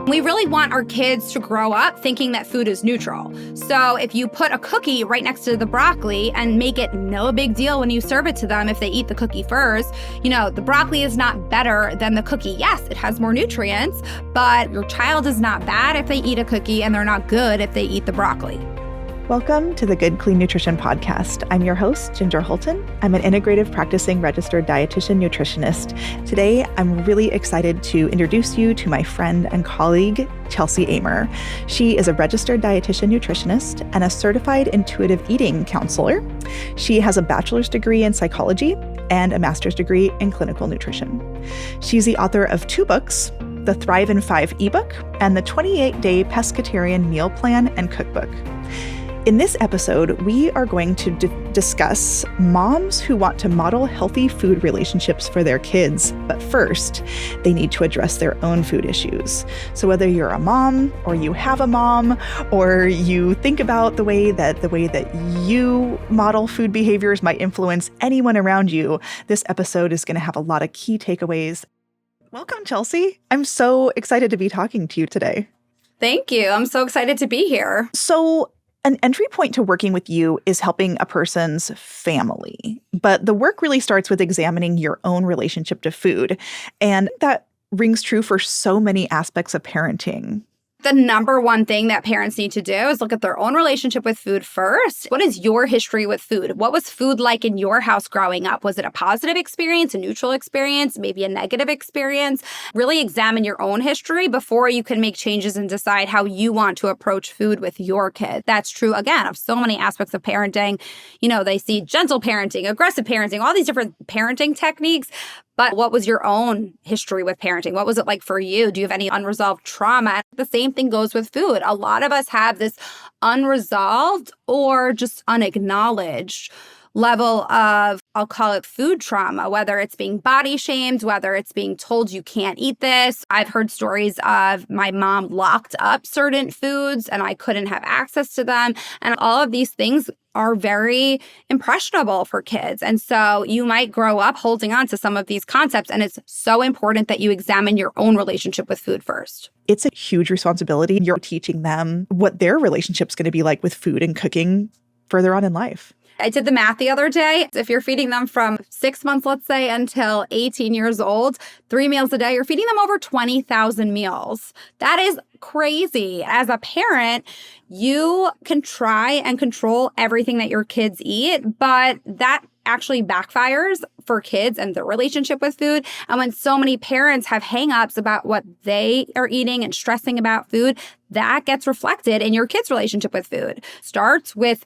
We really want our kids to grow up thinking that food is neutral. So if you put a cookie right next to the broccoli and make it no big deal when you serve it to them if they eat the cookie first, the broccoli is not better than the cookie. Yes, it has more nutrients, but your child is not bad if they eat a cookie and they're not good if they eat the broccoli. Welcome to the Good Clean Nutrition Podcast. I'm your host, Ginger Hultin. I'm an integrative practicing registered dietitian nutritionist. Today, I'm really excited to introduce you to my friend and colleague, Chelsey Amer. She is a registered dietitian nutritionist and a certified intuitive eating counselor. She has a bachelor's degree in psychology and a master's degree in clinical nutrition. She's the author of 2 books, the Thrive in 5 ebook and the 28-day pescatarian meal plan and cookbook. In this episode, we are going to discuss moms who want to model healthy food relationships for their kids, but first, they need to address their own food issues. So whether you're a mom or you have a mom or you think about the way that you model food behaviors might influence anyone around you, this episode is going to have a lot of key takeaways. Welcome, Chelsey. I'm so excited to be talking to you today. Thank you. I'm so excited to be here. So, an entry point to working with you is helping a person's family, but the work really starts with examining your own relationship to food. And that rings true for so many aspects of parenting. The number one thing that parents need to do is look at their own relationship with food first. What is your history with food? What was food like in your house growing up? Was it a positive experience, a neutral experience, maybe a negative experience? Really examine your own history before you can make changes and decide how you want to approach food with your kid. That's true, again, of so many aspects of parenting. They see gentle parenting, aggressive parenting, all these different parenting techniques. But what was your own history with parenting? What was it like for you? Do you have any unresolved trauma? The same thing goes with food. A lot of us have this unresolved or just unacknowledged level of, I'll call it food trauma, whether it's being body shamed, whether it's being told you can't eat this. I've heard stories of my mom locked up certain foods and I couldn't have access to them. And all of these things are very impressionable for kids. And so you might grow up holding on to some of these concepts. And it's so important that you examine your own relationship with food first. It's a huge responsibility. You're teaching them what their relationship's going to be like with food and cooking further on in life. I did the math the other day. If you're feeding them from 6 months, let's say, until 18 years old, 3 meals a day, you're feeding them over 20,000 meals. That is crazy. As a parent, you can try and control everything that your kids eat, but that actually backfires for kids and their relationship with food. And when so many parents have hangups about what they are eating and stressing about food, that gets reflected in your kids' relationship with food. Starts with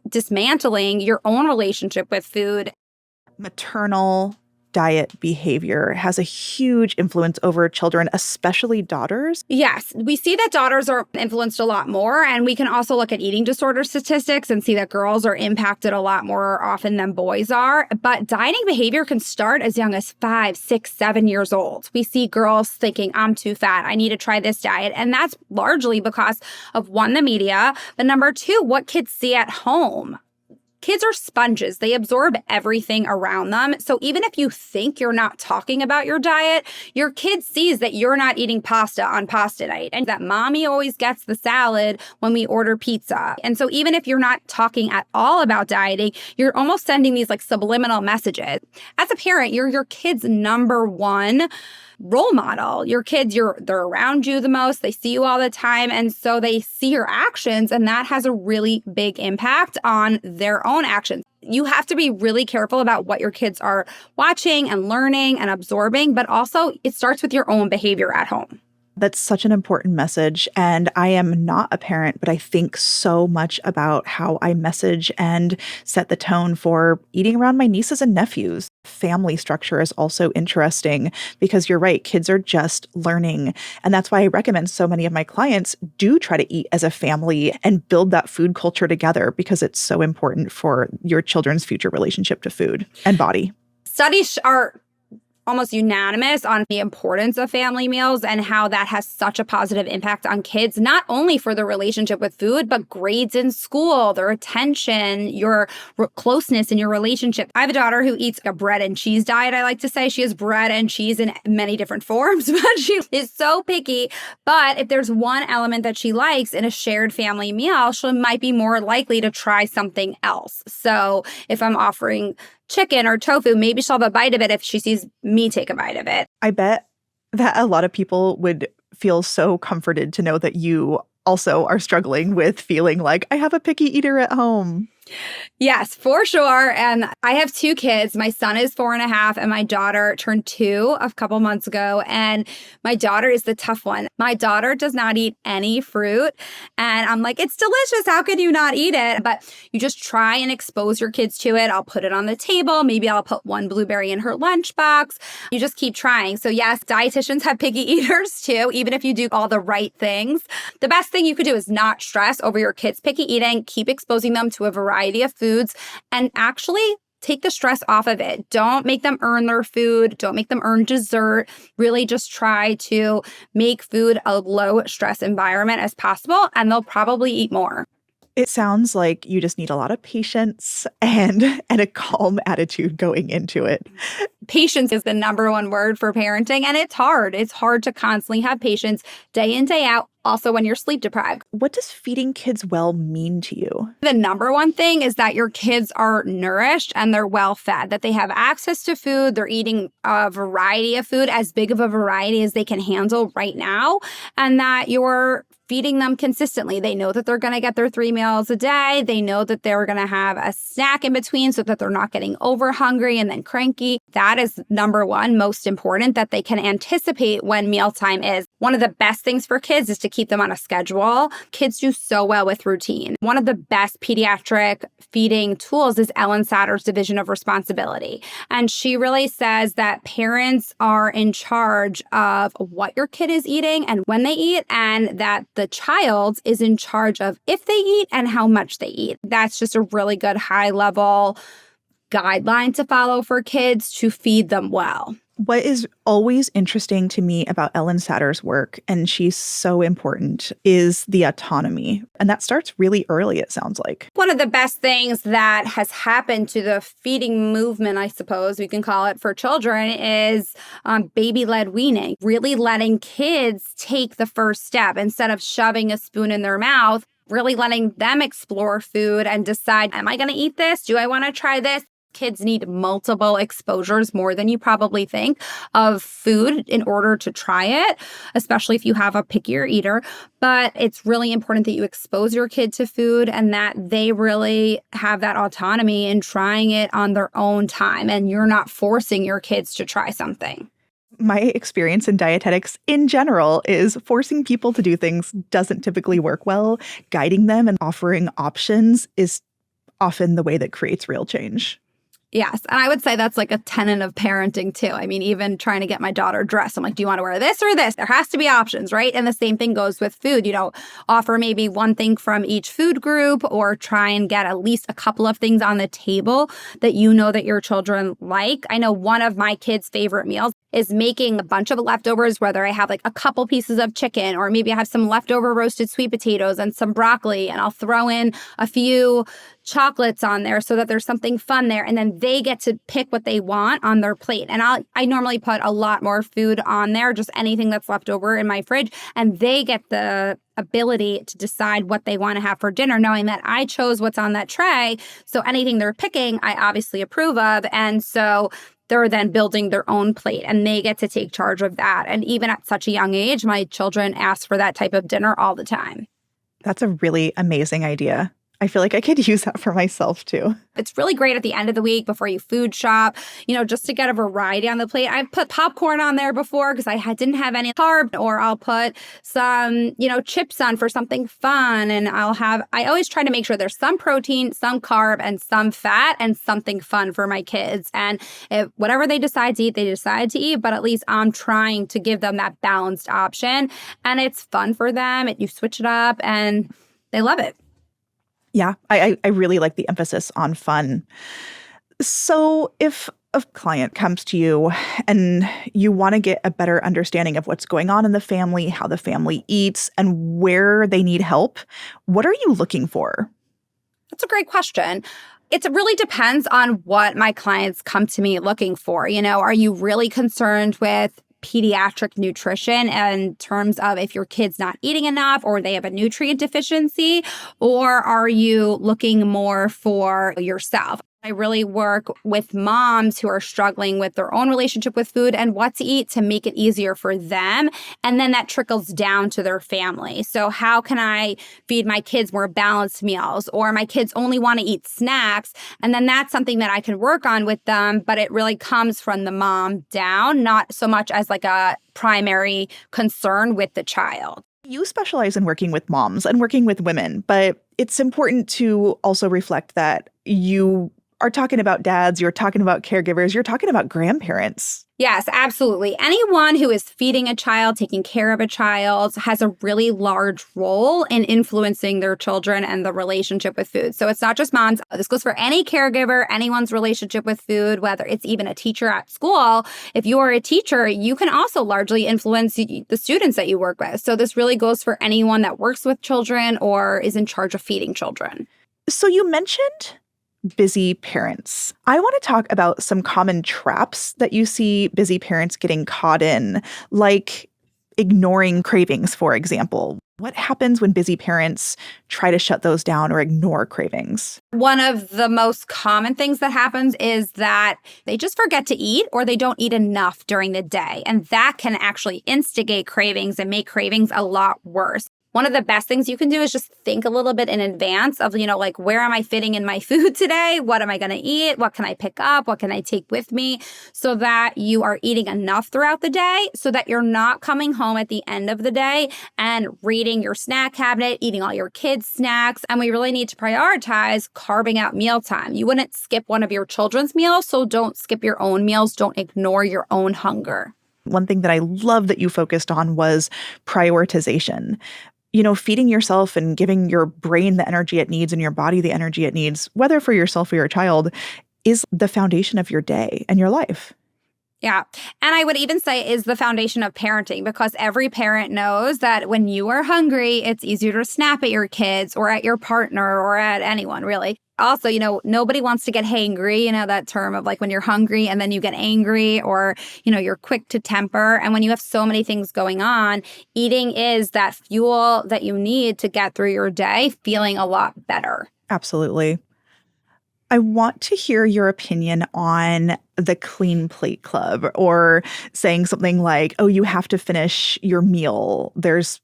dismantling your own relationship with food. Maternal diet behavior has a huge influence over children, especially daughters. Yes, we see that daughters are influenced a lot more, and we can also look at eating disorder statistics and see that girls are impacted a lot more often than boys are. But dieting behavior can start as young as 5, 6, 7 years old. We see girls thinking, I'm too fat, I need to try this diet. And that's largely because of, 1, the media, but number 2, what kids see at home. Kids are sponges. They absorb everything around them. So even if you think you're not talking about your diet, your kid sees that you're not eating pasta on pasta night and that mommy always gets the salad when we order pizza. And so even if you're not talking at all about dieting, you're almost sending these like subliminal messages. As a parent, you're your kid's number one role model. Your kids, they're around you the most. They see you all the time. And so they see your actions, and that has a really big impact on their own actions. You have to be really careful about what your kids are watching and learning and absorbing, but also it starts with your own behavior at home. That's such an important message. And I am not a parent, but I think so much about how I message and set the tone for eating around my nieces and nephews. Family structure is also interesting because you're right, kids are just learning. And that's why I recommend so many of my clients do try to eat as a family and build that food culture together because it's so important for your children's future relationship to food and body. Studies are almost unanimous on the importance of family meals and how that has such a positive impact on kids, not only for their relationship with food, but grades in school, their attention, your closeness in your relationship. I have a daughter who eats a bread and cheese diet, I like to say. She has bread and cheese in many different forms, but she is so picky. But if there's one element that she likes in a shared family meal, she might be more likely to try something else. So if I'm offering chicken or tofu, maybe she'll have a bite of it if she sees me take a bite of it. I bet that a lot of people would feel so comforted to know that you also are struggling with feeling like I have a picky eater at home. Yes, for sure. And I have 2 kids. My son is 4.5 and my daughter turned 2 a couple months ago. And my daughter is the tough one. My daughter does not eat any fruit. And I'm like, it's delicious. How can you not eat it? But you just try and expose your kids to it. I'll put it on the table. Maybe I'll put one blueberry in her lunchbox. You just keep trying. So yes, dietitians have picky eaters too, even if you do all the right things. The best thing you could do is not stress over your kids' picky eating. Keep exposing them to a variety of foods and actually take the stress off of it. Don't make them earn their food. Don't make them earn dessert. Really just try to make food a low stress environment as possible, and they'll probably eat more. It sounds like you just need a lot of patience and a calm attitude going into it. Patience is the number one word for parenting, and it's hard. It's hard to constantly have patience day in, day out, also when you're sleep deprived. What does feeding kids well mean to you? The number one thing is that your kids are nourished and they're well fed, that they have access to food. They're eating a variety of food, as big of a variety as they can handle right now, and that you're feeding them consistently. They know that they're going to get their 3 meals a day. They know that they're going to have a snack in between so that they're not getting over hungry and then cranky. That is number one, most important, that they can anticipate when mealtime is. One of the best things for kids is to keep them on a schedule. Kids do so well with routine. One of the best pediatric feeding tools is Ellen Satter's division of responsibility. And she really says that parents are in charge of what your kid is eating and when they eat, and that the child is in charge of if they eat and how much they eat. That's just a really good high-level guideline to follow for kids to feed them well. What is always interesting to me about Ellen Satter's work, and she's so important, is the autonomy. And that starts really early, it sounds like. One of the best things that has happened to the feeding movement, I suppose we can call it, for children is baby-led weaning, really letting kids take the first step instead of shoving a spoon in their mouth, really letting them explore food and decide, am I going to eat this? Do I want to try this? Kids need multiple exposures, more than you probably think, of food in order to try it, especially if you have a pickier eater. But it's really important that you expose your kid to food and that they really have that autonomy in trying it on their own time, and you're not forcing your kids to try something. My experience in dietetics in general is forcing people to do things doesn't typically work well. Guiding them and offering options is often the way that creates real change. Yes. And I would say that's like a tenet of parenting too. I mean, even trying to get my daughter dressed, I'm like, do you want to wear this or this? There has to be options, right? And the same thing goes with food. Offer maybe one thing from each food group, or try and get at least a couple of things on the table that you know that your children like. I know one of my kids' favorite meals is making a bunch of leftovers, whether I have like a couple pieces of chicken, or maybe I have some leftover roasted sweet potatoes and some broccoli, and I'll throw in a few chocolates on there so that there's something fun there. And then they get to pick what they want on their plate. And I normally put a lot more food on there, just anything that's left over in my fridge. And they get the ability to decide what they want to have for dinner, knowing that I chose what's on that tray. So anything they're picking, I obviously approve of. And so they're then building their own plate and they get to take charge of that. And even at such a young age, my children ask for that type of dinner all the time. That's a really amazing idea. I feel like I could use that for myself too. It's really great at the end of the week before you food shop, just to get a variety on the plate. I've put popcorn on there before because I didn't have any carb, or I'll put some, chips on for something fun. And I always try to make sure there's some protein, some carb, and some fat, and something fun for my kids. And whatever they decide to eat, they decide to eat, but at least I'm trying to give them that balanced option. And it's fun for them. You switch it up and they love it. Yeah, I really like the emphasis on fun. So if a client comes to you and you want to get a better understanding of what's going on in the family, how the family eats, and where they need help, what are you looking for? That's a great question. It really depends on what my clients come to me looking for. Are you really concerned with pediatric nutrition in terms of if your kid's not eating enough or they have a nutrient deficiency, or are you looking more for yourself? I really work with moms who are struggling with their own relationship with food and what to eat to make it easier for them. And then that trickles down to their family. So how can I feed my kids more balanced meals? Or my kids only want to eat snacks. And then that's something that I can work on with them. But it really comes from the mom down, not so much as like a primary concern with the child. You specialize in working with moms and working with women, but it's important to also reflect that you are talking about dads, you're talking about caregivers, you're talking about grandparents. Yes, absolutely. Anyone who is feeding a child, taking care of a child, has a really large role in influencing their children and the relationship with food. So it's not just moms. This goes for any caregiver, anyone's relationship with food, whether it's even a teacher at school. If you are a teacher, you can also largely influence the students that you work with. So this really goes for anyone that works with children or is in charge of feeding children. So you mentioned busy parents. I want to talk about some common traps that you see busy parents getting caught in, like ignoring cravings, for example. What happens when busy parents try to shut those down or ignore cravings? One of the most common things that happens is that they just forget to eat or they don't eat enough during the day. And that can actually instigate cravings and make cravings a lot worse. One of the best things you can do is just think a little bit in advance of, like, where am I fitting in my food today? What am I going to eat? What can I pick up? What can I take with me? So that you are eating enough throughout the day so that you're not coming home at the end of the day and reading your snack cabinet, eating all your kids' snacks. And we really need to prioritize carving out mealtime. You wouldn't skip one of your children's meals, so don't skip your own meals. Don't ignore your own hunger. One thing that I love that you focused on was prioritization. Feeding yourself and giving your brain the energy it needs and your body the energy it needs, whether for yourself or your child, is the foundation of your day and your life. Yeah. And I would even say is the foundation of parenting, because every parent knows that when you are hungry, it's easier to snap at your kids or at your partner or at anyone, really. Also, nobody wants to get hangry, that term of like when you're hungry and then you get angry or, you're quick to temper. And when you have so many things going on, eating is that fuel that you need to get through your day feeling a lot better. Absolutely. I want to hear your opinion on the Clean Plate Club, or saying something like, oh, you have to finish your meal. There's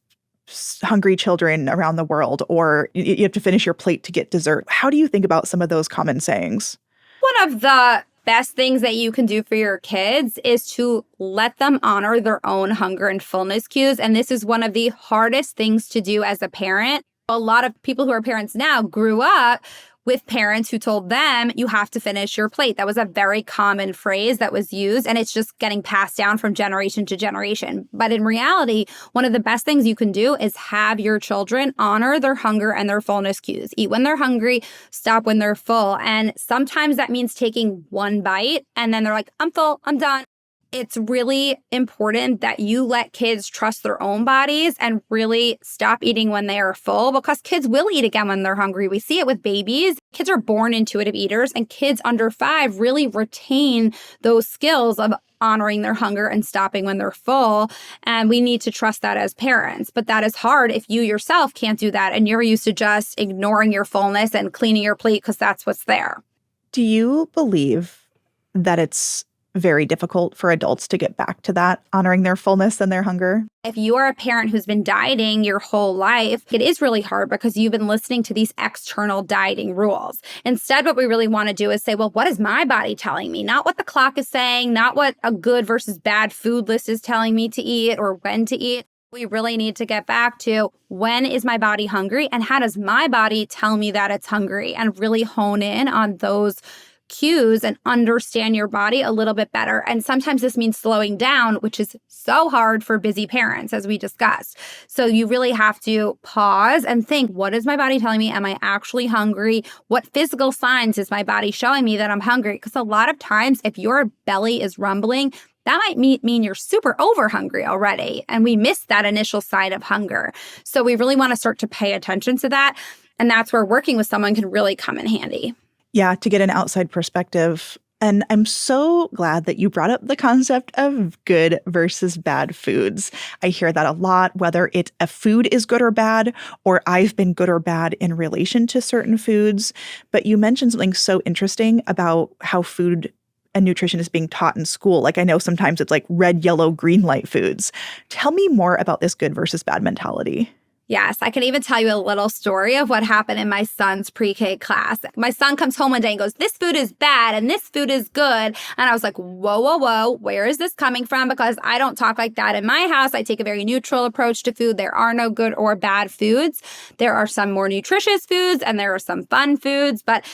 hungry children around the world, or you have to finish your plate to get dessert. How do you think about some of those common sayings? One of the best things that you can do for your kids is to let them honor their own hunger and fullness cues. And this is one of the hardest things to do as a parent. A lot of people who are parents now grew up with parents who told them, you have to finish your plate. That was a very common phrase that was used, and it's just getting passed down from generation to generation. But in reality, one of the best things you can do is have your children honor their hunger and their fullness cues. Eat when they're hungry, stop when they're full. And sometimes that means taking one bite, and then they're like, I'm full, I'm done. It's really important that you let kids trust their own bodies and really stop eating when they are full, because kids will eat again when they're hungry. We see it with babies. Kids are born intuitive eaters, and kids under 5 really retain those skills of honoring their hunger and stopping when they're full. And we need to trust that as parents. But that is hard if you yourself can't do that and you're used to just ignoring your fullness and cleaning your plate because that's what's there. Do you believe that it's very difficult for adults to get back to that, honoring their fullness and their hunger? If you are a parent who's been dieting your whole life, it is really hard because you've been listening to these external dieting rules. Instead, what we really want to do is say, well, what is my body telling me? Not what the clock is saying, not what a good versus bad food list is telling me to eat or when to eat. We really need to get back to, when is my body hungry and how does my body tell me that it's hungry, and really hone in on those cues and understand your body a little bit better. And sometimes this means slowing down, which is so hard for busy parents, as we discussed. So you really have to pause and think, what is my body telling me? Am I actually hungry? What physical signs is my body showing me that I'm hungry? Because a lot of times, if your belly is rumbling, that might mean you're super over hungry already. And we miss that initial sign of hunger. So we really want to start to pay attention to that. And that's where working with someone can really come in handy. Yeah, to get an outside perspective. And I'm so glad that you brought up the concept of good versus bad foods. I hear that a lot, whether it's a food is good or bad, or I've been good or bad in relation to certain foods. But you mentioned something so interesting about how food and nutrition is being taught in school. Like I know sometimes it's like red, yellow, green light foods. Tell me more about this good versus bad mentality. Yes, I can even tell you a little story of what happened in my son's pre-K class. My son comes home one day and goes, this food is bad and this food is good. And I was like, whoa, whoa, whoa, where is this coming from? Because I don't talk like that in my house. I take a very neutral approach to food. There are no good or bad foods. There are some more nutritious foods and there are some fun foods. But,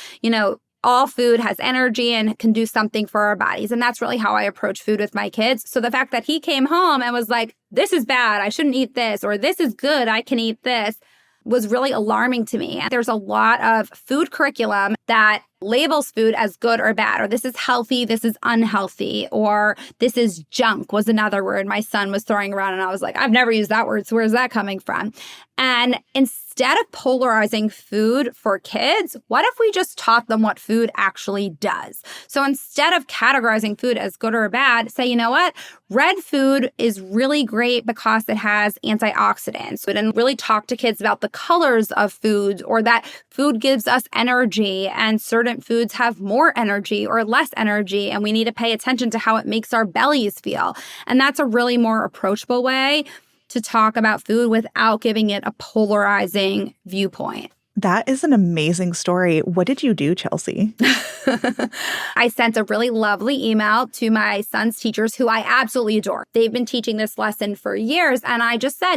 all food has energy and can do something for our bodies. And that's really how I approach food with my kids. So the fact that he came home and was like, this is bad, I shouldn't eat this, or this is good, I can eat this, was really alarming to me. There's a lot of food curriculum that labels food as good or bad, or this is healthy, this is unhealthy, or this is junk was another word my son was throwing around. And I was like, I've never used that word, so where's that coming from? And instead of polarizing food for kids, what if we just taught them what food actually does? So instead of categorizing food as good or bad, say, you know what? Red food is really great because it has antioxidants. And really talk to kids about the colors of foods, or that food gives us energy and certain foods have more energy or less energy. And we need to pay attention to how it makes our bellies feel. And that's a really more approachable way to talk about food without giving it a polarizing viewpoint. That is an amazing story. What did you do, Chelsey? I sent a really lovely email to my son's teachers, who I absolutely adore. They've been teaching this lesson for years. And I just said,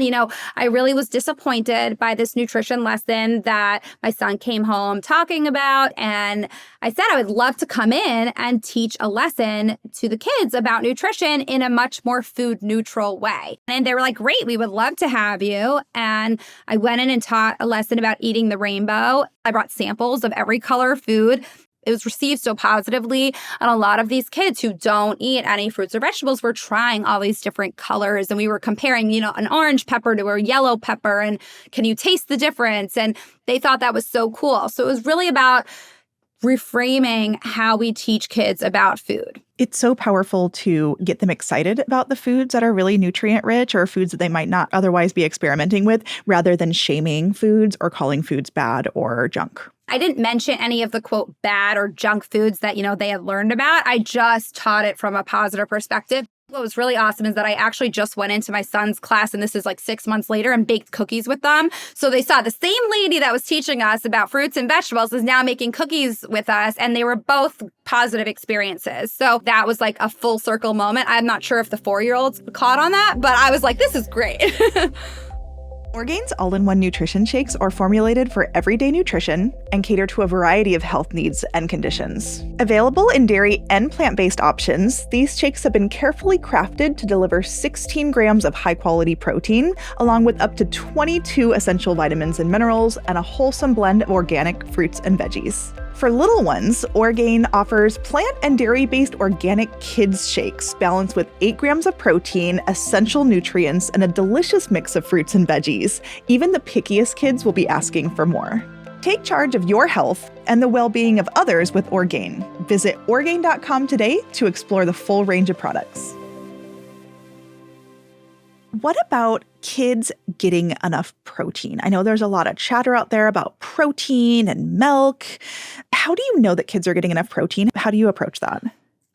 I really was disappointed by this nutrition lesson that my son came home talking about. And I said I would love to come in and teach a lesson to the kids about nutrition in a much more food neutral way. And they were like, great, we would love to have you. And I went in and taught a lesson about eating the rainbow. I brought samples of every color of food. It was received so positively. And a lot of these kids who don't eat any fruits or vegetables were trying all these different colors. And we were comparing, an orange pepper to a yellow pepper. And can you taste the difference? And they thought that was so cool. So it was really about reframing how we teach kids about food. It's so powerful to get them excited about the foods that are really nutrient rich, or foods that they might not otherwise be experimenting with, rather than shaming foods or calling foods bad or junk. I didn't mention any of the, quote, bad or junk foods that, they had learned about. I just taught it from a positive perspective. What was really awesome is that I actually just went into my son's class, and this is like 6 months later, and baked cookies with them. So they saw the same lady that was teaching us about fruits and vegetables is now making cookies with us, and they were both positive experiences. So that was like a full circle moment. I'm not sure if the 4-year-olds caught on that, but I was like, this is great. Orgain's all-in-one nutrition shakes are formulated for everyday nutrition and cater to a variety of health needs and conditions. Available in dairy and plant-based options, these shakes have been carefully crafted to deliver 16 grams of high-quality protein, along with up to 22 essential vitamins and minerals, and a wholesome blend of organic fruits and veggies. For little ones, Orgain offers plant and dairy-based organic kids shakes balanced with 8 grams of protein, essential nutrients, and a delicious mix of fruits and veggies. Even the pickiest kids will be asking for more. Take charge of your health and the well-being of others with Orgain. Visit Orgain.com today to explore the full range of products. What about kids getting enough protein? I know there's a lot of chatter out there about protein and milk. How do you know that kids are getting enough protein? How do you approach that?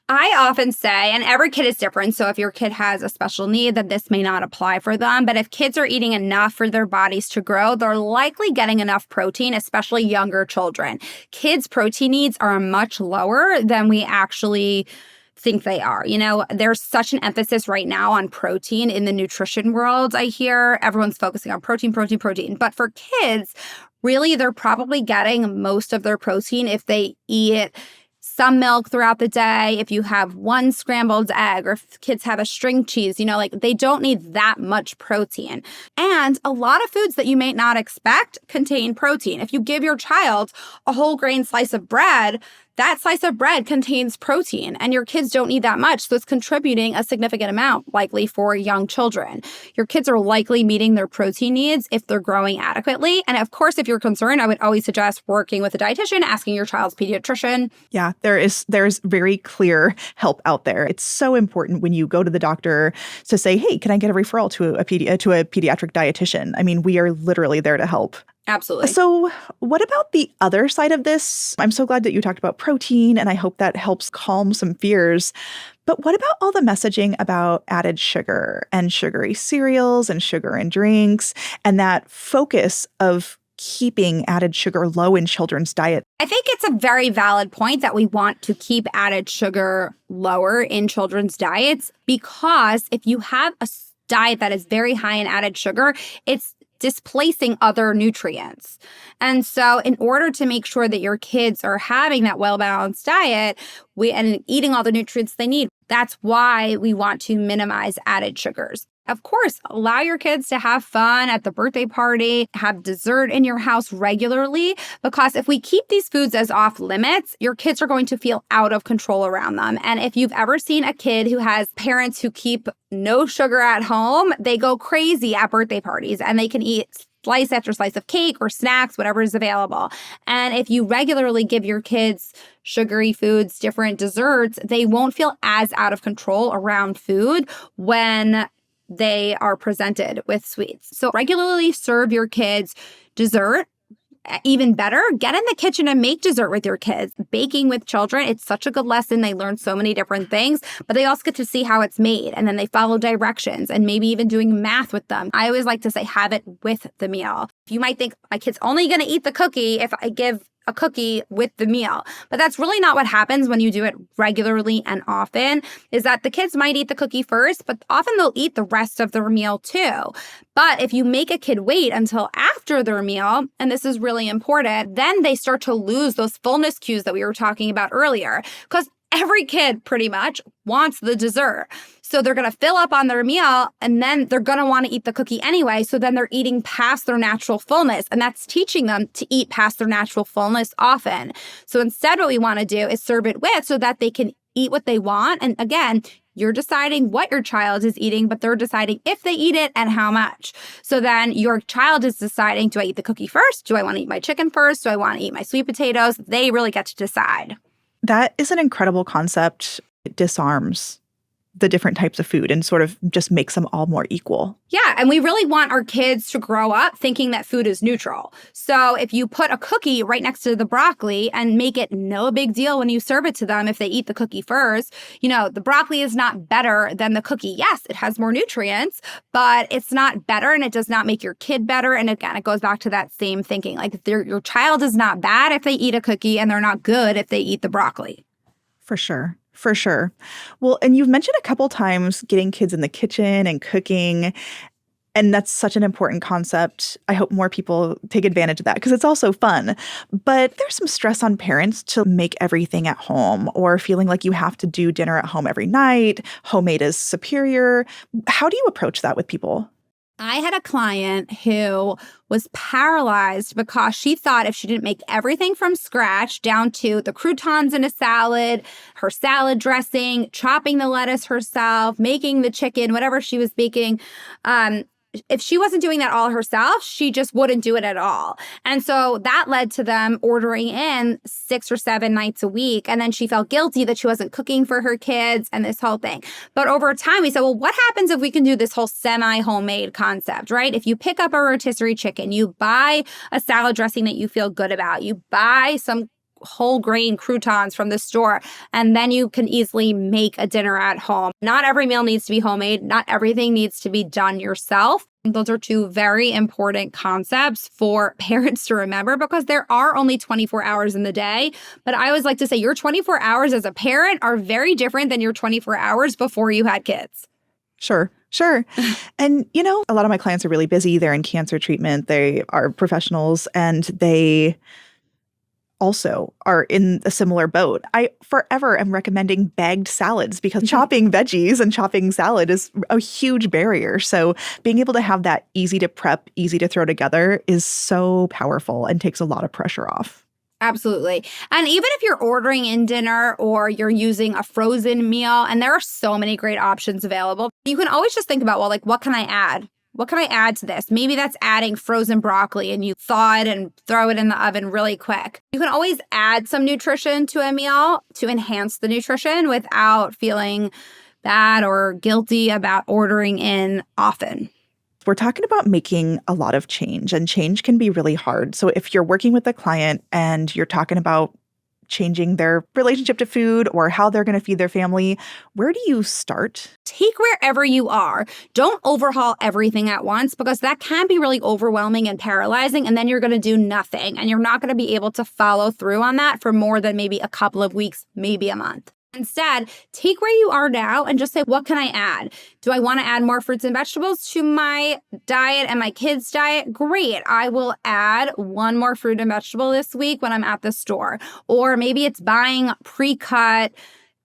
I often say, and every kid is different, so if your kid has a special need, then this may not apply for them. But if kids are eating enough for their bodies to grow, they're likely getting enough protein, especially younger children. Kids' protein needs are much lower than we actually think they are. There's such an emphasis right now on protein in the nutrition world. I hear everyone's focusing on protein. But for kids, really, they're probably getting most of their protein if they eat some milk throughout the day, if you have one scrambled egg, or if kids have a string cheese, like they don't need that much protein. And a lot of foods that you may not expect contain protein. If you give your child a whole grain slice of bread, that slice of bread contains protein, and your kids don't need that much. So it's contributing a significant amount, likely for young children. Your kids are likely meeting their protein needs if they're growing adequately. And of course, if you're concerned, I would always suggest working with a dietitian, asking your child's pediatrician. Yeah, there's very clear help out there. It's so important when you go to the doctor to say, hey, can I get a referral to a pediatric dietitian? I mean, we are literally there to help. Absolutely. So what about the other side of this? I'm so glad that you talked about protein, and I hope that helps calm some fears. But what about all the messaging about added sugar and sugary cereals and sugar in drinks and that focus of keeping added sugar low in children's diet? I think it's a very valid point that we want to keep added sugar lower in children's diets, because if you have a diet that is very high in added sugar, it's displacing other nutrients. And so in order to make sure that your kids are having that well-balanced diet and eating all the nutrients they need, that's why we want to minimize added sugars. Of course, allow your kids to have fun at the birthday party, have dessert in your house regularly, because if we keep these foods as off limits, your kids are going to feel out of control around them. And if you've ever seen a kid who has parents who keep no sugar at home, they go crazy at birthday parties and they can eat slice after slice of cake or snacks, whatever is available. And if you regularly give your kids sugary foods, different desserts, they won't feel as out of control around food when they are presented with sweets. So regularly serve your kids dessert. Even better, get in the kitchen and make dessert with your kids. Baking with children, it's such a good lesson. They learn so many different things, but they also get to see how it's made, and then they follow directions and maybe even doing math with them. I always like to say, have it with the meal. You might think, my kid's only going to eat the cookie if I give a cookie with the meal. But that's really not what happens when you do it regularly and often, is that the kids might eat the cookie first, but often they'll eat the rest of their meal too. But if you make a kid wait until after their meal, and this is really important, then they start to lose those fullness cues that we were talking about earlier, because every kid pretty much wants the dessert. So they're going to fill up on their meal, and then they're going to want to eat the cookie anyway. So then they're eating past their natural fullness, and that's teaching them to eat past their natural fullness often. So instead, what we want to do is serve it with, so that they can eat what they want. And again, you're deciding what your child is eating, but they're deciding if they eat it and how much. So then your child is deciding, do I eat the cookie first? Do I want to eat my chicken first? Do I want to eat my sweet potatoes? They really get to decide. That is an incredible concept. It disarms the different types of food and sort of just makes them all more equal. Yeah, and we really want our kids to grow up thinking that food is neutral. So if you put a cookie right next to the broccoli and make it no big deal when you serve it to them if they eat the cookie first, the broccoli is not better than the cookie. Yes, it has more nutrients, but it's not better, and it does not make your kid better. And again, it goes back to that same thinking. Like, your child is not bad if they eat a cookie, and they're not good if they eat the broccoli. For sure. For sure. Well, and you've mentioned a couple times getting kids in the kitchen and cooking, and that's such an important concept. I hope more people take advantage of that because it's also fun. But there's some stress on parents to make everything at home, or feeling like you have to do dinner at home every night. Homemade is superior. How do you approach that with people? I had a client who was paralyzed because she thought if she didn't make everything from scratch, down to the croutons in a salad, her salad dressing, chopping the lettuce herself, making the chicken, whatever she was baking, if she wasn't doing that all herself, she just wouldn't do it at all. And so that led to them ordering in 6 or 7 nights a week. And then she felt guilty that she wasn't cooking for her kids and this whole thing. But over time, we said, well, what happens if we can do this whole semi-homemade concept, right? If you pick up a rotisserie chicken, you buy a salad dressing that you feel good about, you buy some whole grain croutons from the store, and then you can easily make a dinner at home. Not every meal needs to be homemade. Not everything needs to be done yourself. Those are two very important concepts for parents to remember, because there are only 24 hours in the day. But I always like to say your 24 hours as a parent are very different than your 24 hours before you had kids. Sure. And, a lot of my clients are really busy. They're in cancer treatment. They are professionals, and they also are in a similar boat. I forever am recommending bagged salads because chopping veggies and chopping salad is a huge barrier. So being able to have that easy to prep, easy to throw together is so powerful and takes a lot of pressure off. Absolutely. And even if you're ordering in dinner or you're using a frozen meal, and there are so many great options available, you can always just think about, well, like, what can I add? What can I add to this? Maybe that's adding frozen broccoli and you thaw it and throw it in the oven really quick. You can always add some nutrition to a meal to enhance the nutrition without feeling bad or guilty about ordering in often. We're talking about making a lot of change, and change can be really hard. So if you're working with a client and you're talking about changing their relationship to food or how they're going to feed their family, where do you start? Take wherever you are. Don't overhaul everything at once because that can be really overwhelming and paralyzing, and then you're going to do nothing and you're not going to be able to follow through on that for more than maybe a couple of weeks, maybe a month. Instead, take where you are now and just say, what can I add? Do I want to add more fruits and vegetables to my diet and my kids' diet? Great. I will add one more fruit and vegetable this week when I'm at the store. Or maybe it's buying pre-cut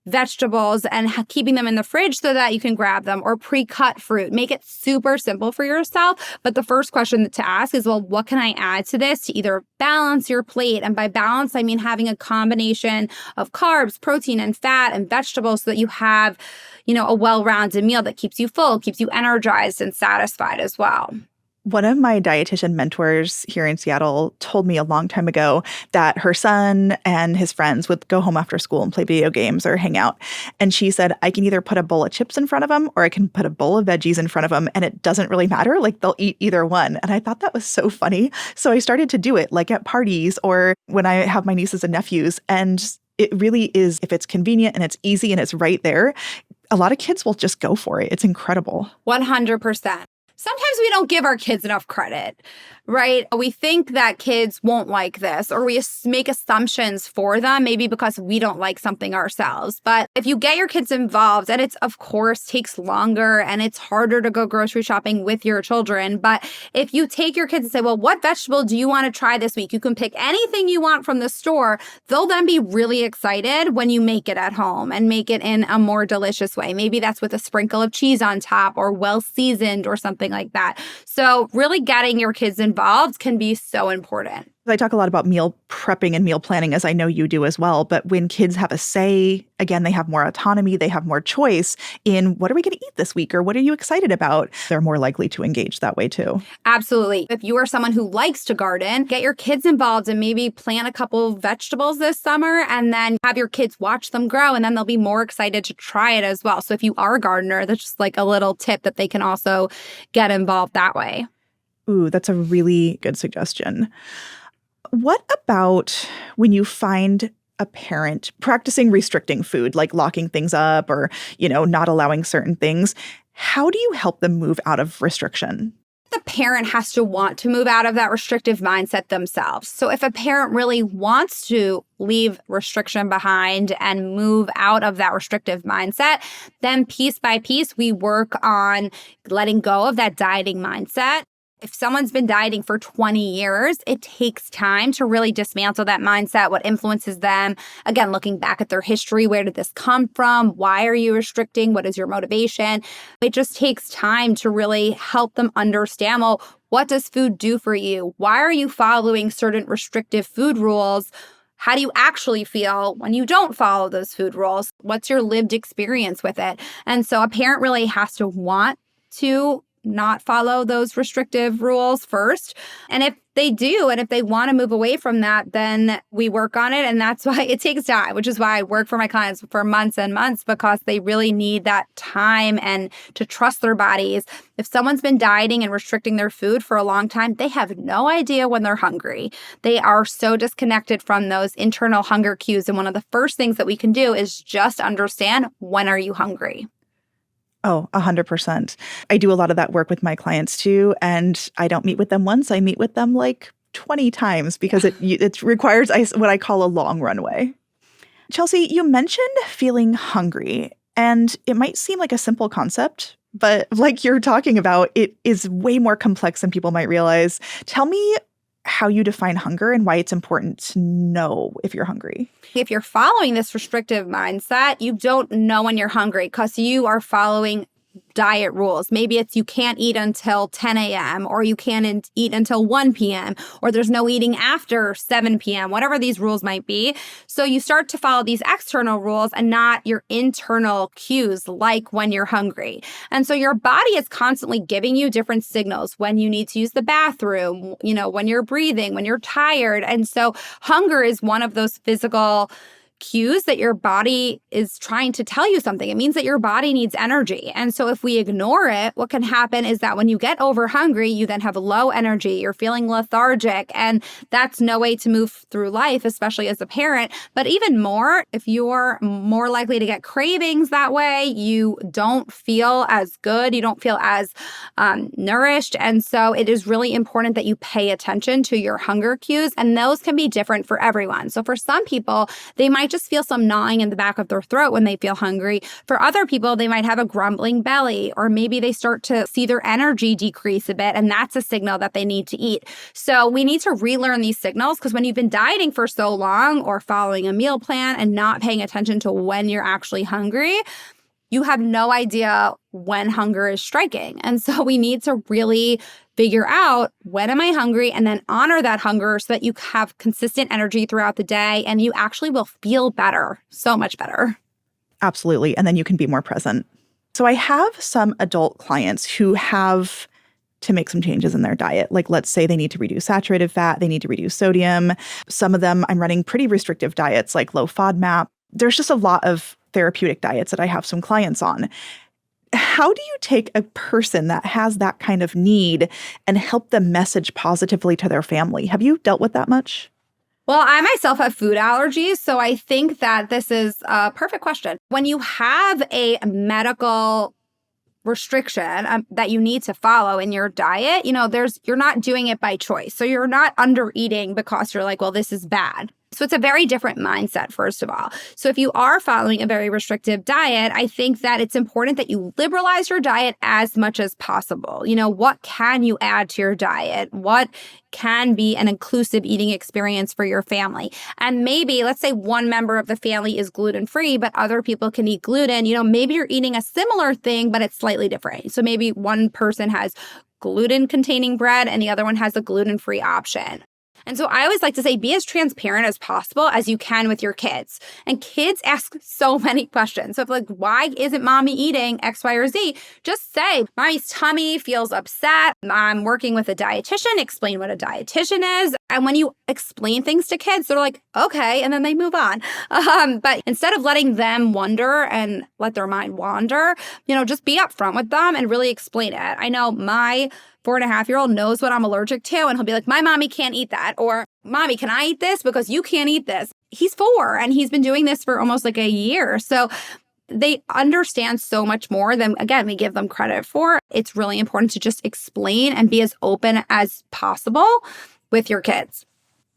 vegetables and keeping them in the fridge so that you can grab them, or pre-cut fruit. Make it super simple for yourself. But the first question to ask is, well, what can I add to this to either balance your plate? And by balance, I mean having a combination of carbs, protein, and fat and vegetables so that you have, a well-rounded meal that keeps you full, keeps you energized and satisfied as well. One of my dietitian mentors here in Seattle told me a long time ago that her son and his friends would go home after school and play video games or hang out. And she said, I can either put a bowl of chips in front of them or I can put a bowl of veggies in front of them, and it doesn't really matter. Like, they'll eat either one. And I thought that was so funny. So I started to do it, like at parties or when I have my nieces and nephews. And it really is, if it's convenient and it's easy and it's right there, a lot of kids will just go for it. It's incredible. 100%. Sometimes we don't give our kids enough credit, right? We think that kids won't like this, or we make assumptions for them, maybe because we don't like something ourselves. But if you get your kids involved, and it's, of course, takes longer and it's harder to go grocery shopping with your children. But if you take your kids and say, well, what vegetable do you want to try this week? You can pick anything you want from the store. They'll then be really excited when you make it at home and make it in a more delicious way. Maybe that's with a sprinkle of cheese on top or well seasoned or something like that. So really getting your kids involved can be so important. I talk a lot about meal prepping and meal planning, as I know you do as well. But when kids have a say, again, they have more autonomy, they have more choice in what are we going to eat this week or what are you excited about? They're more likely to engage that way too. Absolutely. If you are someone who likes to garden, get your kids involved and maybe plant a couple of vegetables this summer and then have your kids watch them grow, and then they'll be more excited to try it as well. So if you are a gardener, that's just like a little tip that they can also get involved that way. Ooh, that's a really good suggestion. What about when you find a parent practicing restricting food, like locking things up or, not allowing certain things? How do you help them move out of restriction? The parent has to want to move out of that restrictive mindset themselves. So if a parent really wants to leave restriction behind and move out of that restrictive mindset, then piece by piece, we work on letting go of that dieting mindset. If someone's been dieting for 20 years, it takes time to really dismantle that mindset, what influences them. Again, looking back at their history, where did this come from? Why are you restricting? What is your motivation? It just takes time to really help them understand, well, what does food do for you? Why are you following certain restrictive food rules? How do you actually feel when you don't follow those food rules? What's your lived experience with it? And so a parent really has to want to not follow those restrictive rules first. And if they do, and if they want to move away from that, then we work on it. And that's why it takes time, which is why I work for my clients for months and months, because they really need that time and to trust their bodies. If someone's been dieting and restricting their food for a long time, they have no idea when they're hungry. They are so disconnected from those internal hunger cues. And one of the first things that we can do is just understand, when are you hungry? Oh, 100%. I do a lot of that work with my clients too. And I don't meet with them once. I meet with them like 20 times because it requires what I call a long runway. Chelsey, you mentioned feeling hungry, and it might seem like a simple concept, but like you're talking about, it is way more complex than people might realize. Tell me how you define hunger and why it's important to know if you're hungry. If you're following this restrictive mindset, you don't know when you're hungry because you are following diet rules. Maybe it's you can't eat until 10 a.m. or you can't eat until 1 p.m. or there's no eating after 7 p.m., whatever these rules might be. So you start to follow these external rules and not your internal cues, like when you're hungry. And so your body is constantly giving you different signals when you need to use the bathroom, when you're breathing, when you're tired. And so hunger is one of those physical cues that your body is trying to tell you something. It means that your body needs energy. And so if we ignore it, what can happen is that when you get over hungry, you then have low energy, you're feeling lethargic, and that's no way to move through life, especially as a parent. But even more, if you're more likely to get cravings that way, you don't feel as good, you don't feel as nourished. And so it is really important that you pay attention to your hunger cues, and those can be different for everyone. So for some people, they might just feel some gnawing in the back of their throat when they feel hungry. For other people, they might have a grumbling belly, or maybe they start to see their energy decrease a bit, and that's a signal that they need to eat. So we need to relearn these signals, because when you've been dieting for so long or following a meal plan and not paying attention to when you're actually hungry, you have no idea when hunger is striking. And so we need to really figure out, when am I hungry, and then honor that hunger so that you have consistent energy throughout the day and you actually will feel better, so much better. Absolutely. And then you can be more present. So I have some adult clients who have to make some changes in their diet. Like, let's say they need to reduce saturated fat, they need to reduce sodium. Some of them, I'm running pretty restrictive diets like low FODMAP. There's just a lot of therapeutic diets that I have some clients on. How do you take a person that has that kind of need and help them message positively to their family? Have you dealt with that much? Well, I myself have food allergies, so I think that this is a perfect question. When you have a medical restriction that you need to follow in your diet, you're not doing it by choice. So you're not under eating because you're like, well, this is bad. So it's a very different mindset, first of all. So if you are following a very restrictive diet, I think that it's important that you liberalize your diet as much as possible. What can you add to your diet? What can be an inclusive eating experience for your family? And maybe, let's say one member of the family is gluten-free, but other people can eat gluten. Maybe you're eating a similar thing, but it's slightly different. So maybe one person has gluten-containing bread and the other one has a gluten-free option. And so I always like to say, be as transparent as possible as you can with your kids. And kids ask so many questions. So if why isn't mommy eating X, Y, or Z? Just say, mommy's tummy feels upset. I'm working with a dietitian. Explain what a dietitian is. And when you explain things to kids, they're like, okay, and then they move on. But instead of letting them wonder and let their mind wander, just be upfront with them and really explain it. I know my 4.5-year-old knows what I'm allergic to, and he'll be like, my mommy can't eat that. Or, mommy, can I eat this? Because you can't eat this. He's 4 and he's been doing this for almost a year. So they understand so much more than, again, we give them credit for. It's really important to just explain and be as open as possible with your kids.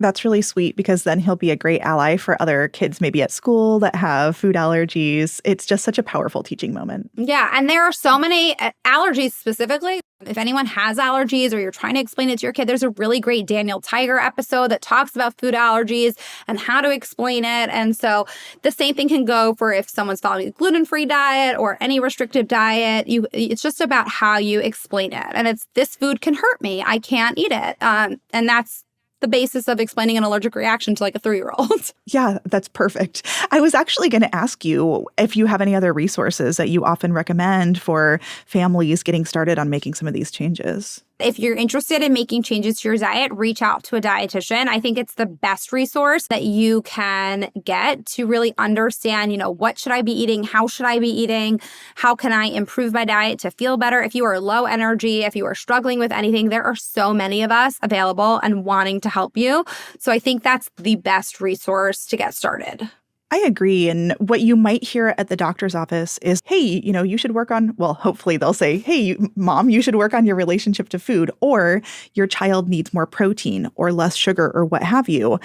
That's really sweet, because then he'll be a great ally for other kids maybe at school that have food allergies. It's just such a powerful teaching moment. Yeah. And there are so many allergies specifically. If anyone has allergies or you're trying to explain it to your kid, there's a really great Daniel Tiger episode that talks about food allergies and how to explain it. And so the same thing can go for if someone's following a gluten-free diet or any restrictive diet. It's just about how you explain it. And it's, this food can hurt me. I can't eat it. And that's the basis of explaining an allergic reaction to a 3-year-old. Yeah, that's perfect. I was actually going to ask you if you have any other resources that you often recommend for families getting started on making some of these changes. If you're interested in making changes to your diet, reach out to a dietitian. I think it's the best resource that you can get to really understand, what should I be eating? How should I be eating? How can I improve my diet to feel better? If you are low energy, if you are struggling with anything, there are so many of us available and wanting to help you. So I think that's the best resource to get started. I agree. And what you might hear at the doctor's office is, hey, you should work on, well, hopefully they'll say, hey, mom, you should work on your relationship to food, or your child needs more protein or less sugar or what have you.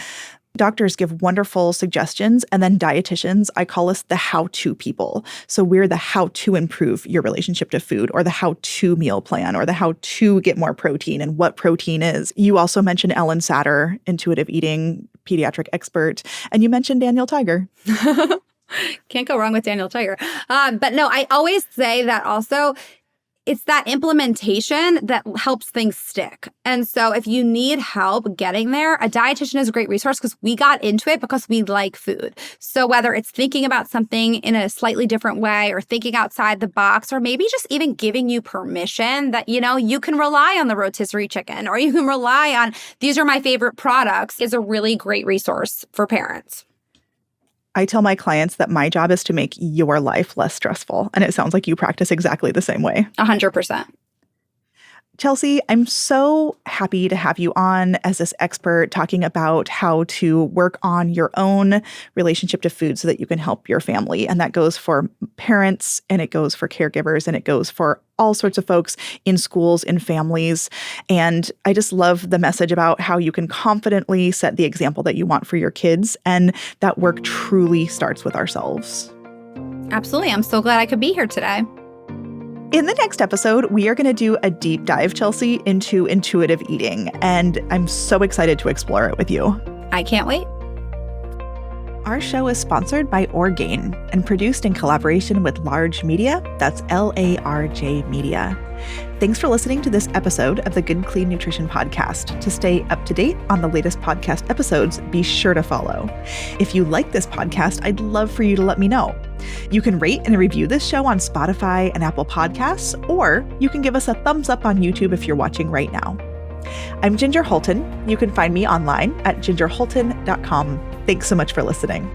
Doctors give wonderful suggestions, and then dietitians, I call us the how-to people. So we're the how to improve your relationship to food, or the how to meal plan, or the how to get more protein and what protein is. You also mentioned Ellen Satter, intuitive eating pediatric expert, and you mentioned Daniel Tiger. Can't go wrong with Daniel Tiger. But no, I always say that also it's that implementation that helps things stick. And so if you need help getting there, a dietitian is a great resource because we got into it because we like food. So whether it's thinking about something in a slightly different way or thinking outside the box, or maybe just even giving you permission that, you can rely on the rotisserie chicken, or you can rely on these are my favorite products, is a really great resource for parents. I tell my clients that my job is to make your life less stressful. And it sounds like you practice exactly the same way. 100%. Chelsey, I'm so happy to have you on as this expert talking about how to work on your own relationship to food so that you can help your family. And that goes for parents, and it goes for caregivers, and it goes for all sorts of folks in schools, in families. And I just love the message about how you can confidently set the example that you want for your kids. And that work truly starts with ourselves. Absolutely. I'm so glad I could be here today. In the next episode, we are going to do a deep dive, Chelsey, into intuitive eating, and I'm so excited to explore it with you. I can't wait. Our show is sponsored by Orgain and produced in collaboration with Large Media. That's LARJ Media. Thanks for listening to this episode of the Good Clean Nutrition Podcast. To stay up to date on the latest podcast episodes, be sure to follow. If you like this podcast, I'd love for you to let me know. You can rate and review this show on Spotify and Apple Podcasts, or you can give us a thumbs up on YouTube if you're watching right now. I'm Ginger Hultin. You can find me online at gingerhultin.com. Thanks so much for listening.